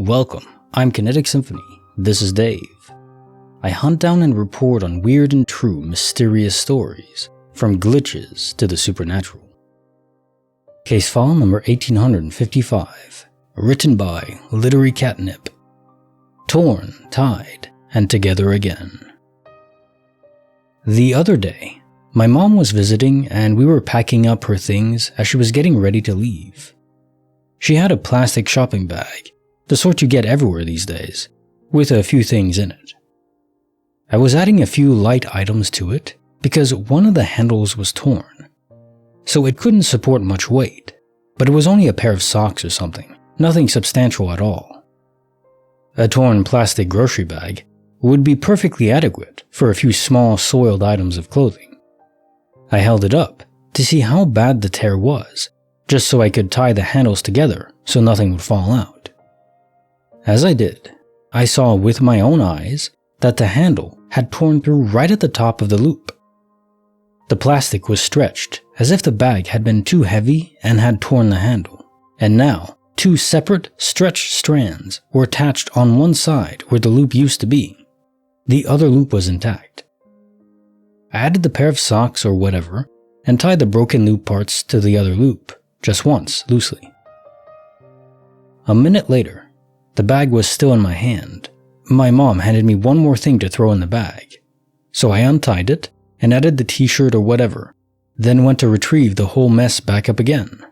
Welcome, I'm Kinetic Symphony. This is Dave. I hunt down and report on weird and true mysterious stories, from glitches to the supernatural. Case file number 1855, written by literarycatnip. Torn, tied, and together again. The other day, my mom was visiting and we were packing up her things as she was getting ready to leave. She had a plastic shopping bag, the sort you get everywhere these days, with a few things in it. I was adding a few light items to it because one of the handles was torn, so it couldn't support much weight, but it was only a pair of socks or something, nothing substantial at all. A torn plastic grocery bag would be perfectly adequate for a few small soiled items of clothing. I held it up to see how bad the tear was, just so I could tie the handles together so nothing would fall out. As I did, I saw with my own eyes that the handle had torn through right at the top of the loop. The plastic was stretched as if the bag had been too heavy and had torn the handle, and now two separate stretched strands were attached on one side where the loop used to be. The other loop was intact. I added the pair of socks or whatever and tied the broken loop parts to the other loop, just once, loosely. A minute later, the bag was still in my hand. My mom handed me one more thing to throw in the bag, so I untied it and added the t-shirt or whatever, then went to retrieve the whole mess back up again.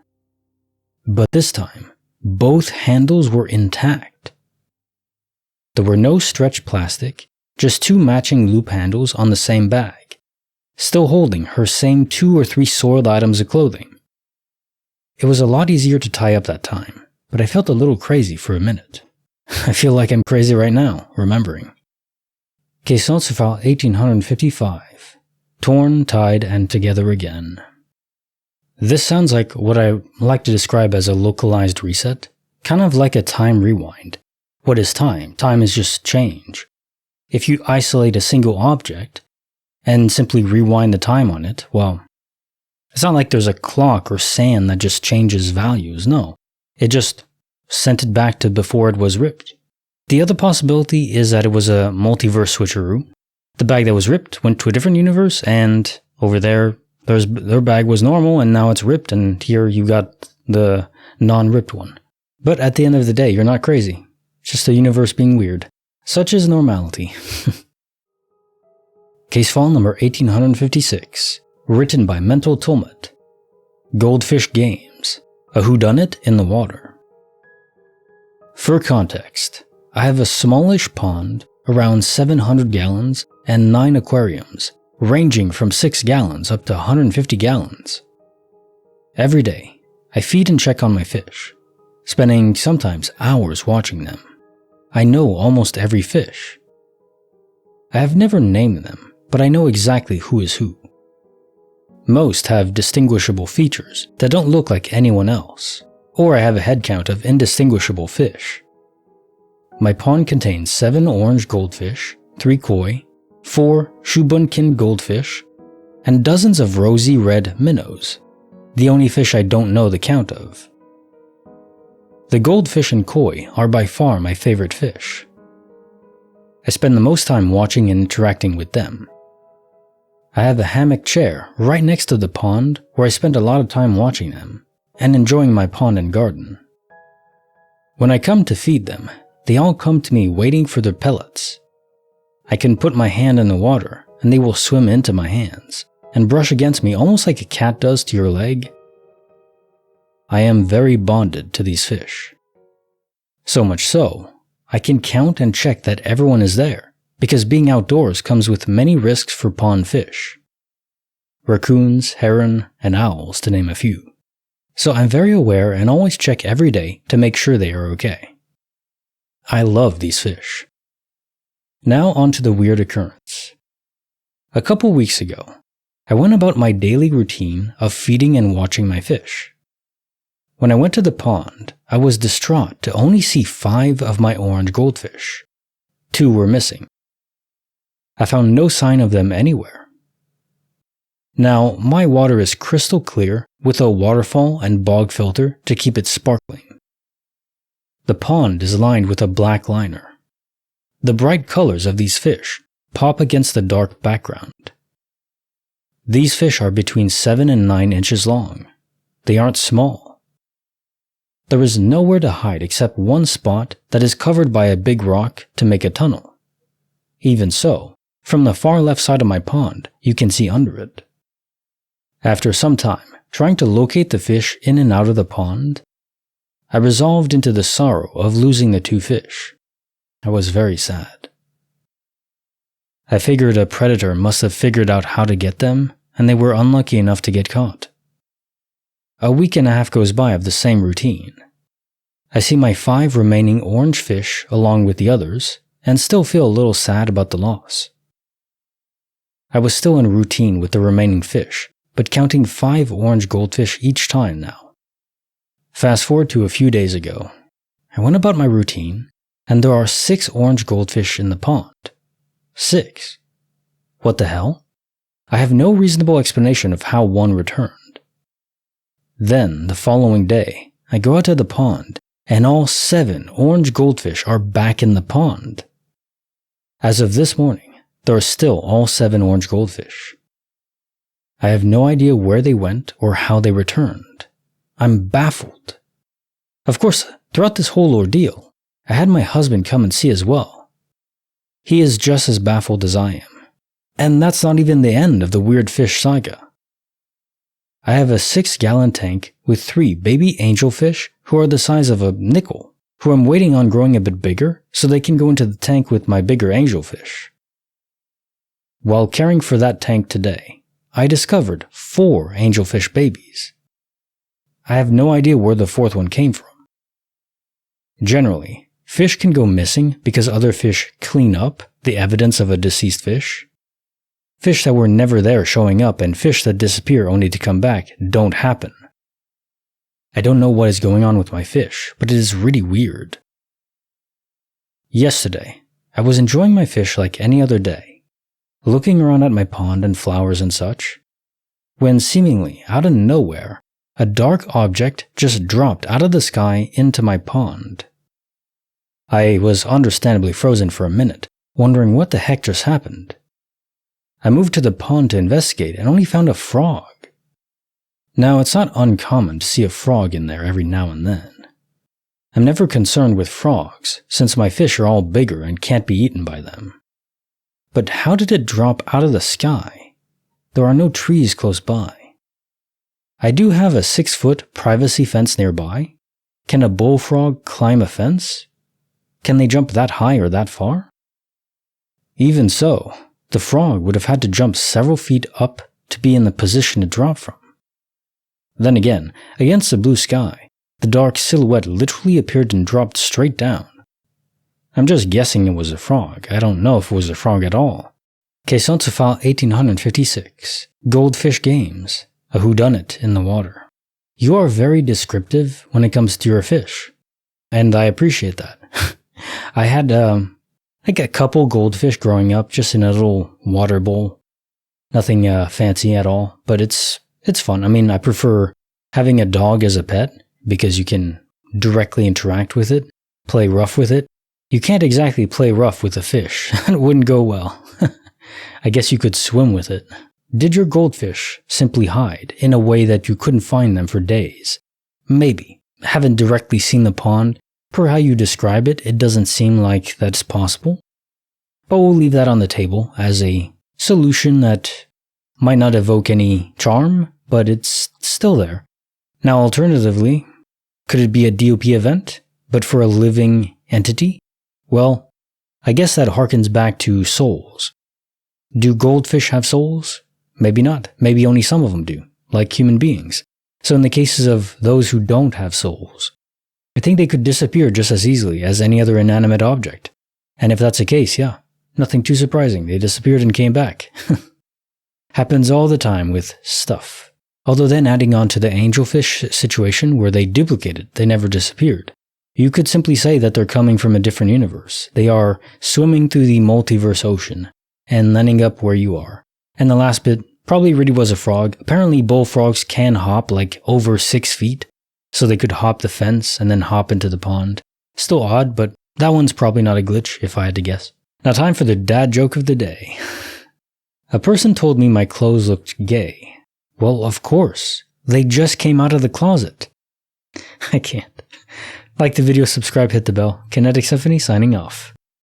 But this time, both handles were intact. There were no stretched plastic, just two matching loop handles on the same bag, still holding her same 2 or 3 soiled items of clothing. It was a lot easier to tie up that time, but I felt a little crazy for a minute. I feel like I'm crazy right now, remembering. Case file 1855, torn, tied, and together again. This sounds like what I like to describe as a localized reset, kind of like a time rewind. What is time? Time is just change. If you isolate a single object and simply rewind the time on it, well, it's not like there's a clock or sand that just changes values, no. It just sent it back to before it was ripped. The other possibility is that it was a multiverse switcheroo. The bag that was ripped went to a different universe, and over there, their bag was normal, and now it's ripped, and here you got the non-ripped one. But at the end of the day, you're not crazy. It's just the universe being weird. Such is normality. Case file number 1856, written by mentaltumult. Goldfish Games, a whodunit in the water. For context, I have a smallish pond, around 700 gallons, and 9 aquariums, ranging from 6 gallons up to 150 gallons. Every day, I feed and check on my fish, spending sometimes hours watching them. I know almost every fish. I have never named them, but I know exactly who is who. Most have distinguishable features that don't look like anyone else, or I have a head count of indistinguishable fish. My pond contains 7 orange goldfish, 3 koi, 4 Whodunit goldfish, and dozens of rosy red minnows, the only fish I don't know the count of. The goldfish and koi are by far my favorite fish. I spend the most time watching and interacting with them. I have a hammock chair right next to the pond where I spend a lot of time watching them and enjoying my pond and garden. When I come to feed them, they all come to me waiting for their pellets. I can put my hand in the water and they will swim into my hands and brush against me almost like a cat does to your leg. I am very bonded to these fish. So much so, I can count and check that everyone is there, because being outdoors comes with many risks for pond fish. Raccoons, heron, and owls, to name a few. So I'm very aware and always check every day to make sure they are okay. I love these fish. Now on to the weird occurrence. A couple weeks ago, I went about my daily routine of feeding and watching my fish. When I went to the pond, I was distraught to only see 5 of my orange goldfish. 2 were missing. I found no sign of them anywhere. Now, my water is crystal clear with a waterfall and bog filter to keep it sparkling. The pond is lined with a black liner. The bright colors of these fish pop against the dark background. These fish are between 7 and 9 inches long. They aren't small. There is nowhere to hide except one spot that is covered by a big rock to make a tunnel. Even so, from the far left side of my pond, you can see under it. After some time trying to locate the fish in and out of the pond, I resolved into the sorrow of losing the 2 fish. I was very sad. I figured a predator must have figured out how to get them, and they were unlucky enough to get caught. A week and a half goes by of the same routine. I see my 5 remaining orange fish along with the others, and still feel a little sad about the loss. I was still in routine with the remaining fish, but counting 5 orange goldfish each time now. Fast forward to a few days ago. I went about my routine, and there are 6 orange goldfish in the pond. 6. What the hell? I have no reasonable explanation of how one returned. Then, the following day, I go out to the pond, and all 7 orange goldfish are back in the pond. As of this morning, there are still all 7 orange goldfish. I have no idea where they went or how they returned. I'm baffled. Of course, throughout this whole ordeal, I had my husband come and see as well. He is just as baffled as I am. And that's not even the end of the weird fish saga. I have a 6-gallon tank with 3 baby angelfish who are the size of a nickel, who I'm waiting on growing a bit bigger so they can go into the tank with my bigger angelfish. While caring for that tank today, I discovered 4 angelfish babies. I have no idea where the 4th one came from. Generally, fish can go missing because other fish clean up the evidence of a deceased fish. Fish that were never there showing up and fish that disappear only to come back don't happen. I don't know what is going on with my fish, but it is really weird. Yesterday, I was enjoying my fish like any other day, looking around at my pond and flowers and such, when seemingly out of nowhere, a dark object just dropped out of the sky into my pond. I was understandably frozen for a minute, wondering what the heck just happened. I moved to the pond to investigate and only found a frog. Now, it's not uncommon to see a frog in there every now and then. I'm never concerned with frogs, since my fish are all bigger and can't be eaten by them. But how did it drop out of the sky? There are no trees close by. I do have a 6-foot privacy fence nearby. Can a bullfrog climb a fence? Can they jump that high or that far? Even so, the frog would have had to jump several feet up to be in the position to drop from. Then again, against the blue sky, the dark silhouette literally appeared and dropped straight down. I'm just guessing it was a frog. I don't know if it was a frog at all. Caisson to file 1856. Goldfish Games. A whodunit in the water. You are very descriptive when it comes to your fish, and I appreciate that. I had like a couple goldfish growing up just in a little water bowl. Nothing fancy at all, but it's fun. I mean, I prefer having a dog as a pet because you can directly interact with it, play rough with it. You can't exactly play rough with a fish. It wouldn't go well. I guess you could swim with it. Did your goldfish simply hide in a way that you couldn't find them for days? Maybe. Haven't directly seen the pond. Per how you describe it, it doesn't seem like that's possible. But we'll leave that on the table as a solution that might not evoke any charm, but it's still there. Now, alternatively, could it be a DOP event, but for a living entity? Well, I guess that harkens back to souls. Do goldfish have souls? Maybe not. Maybe only some of them do, like human beings. So in the cases of those who don't have souls, I think they could disappear just as easily as any other inanimate object. And if that's the case, yeah, nothing too surprising. They disappeared and came back. Happens all the time with stuff. Although then adding on to the angelfish situation where they duplicated, they never disappeared. You could simply say that they're coming from a different universe. They are swimming through the multiverse ocean and landing up where you are. And the last bit probably really was a frog. Apparently bullfrogs can hop like over 6 feet, so they could hop the fence and then hop into the pond. Still odd, but that one's probably not a glitch if I had to guess. Now time for the dad joke of the day. A person told me my clothes looked gay. Well, of course. They just came out of the closet. I can't. Like the video, subscribe, hit the bell. Kinetic Symphony signing off.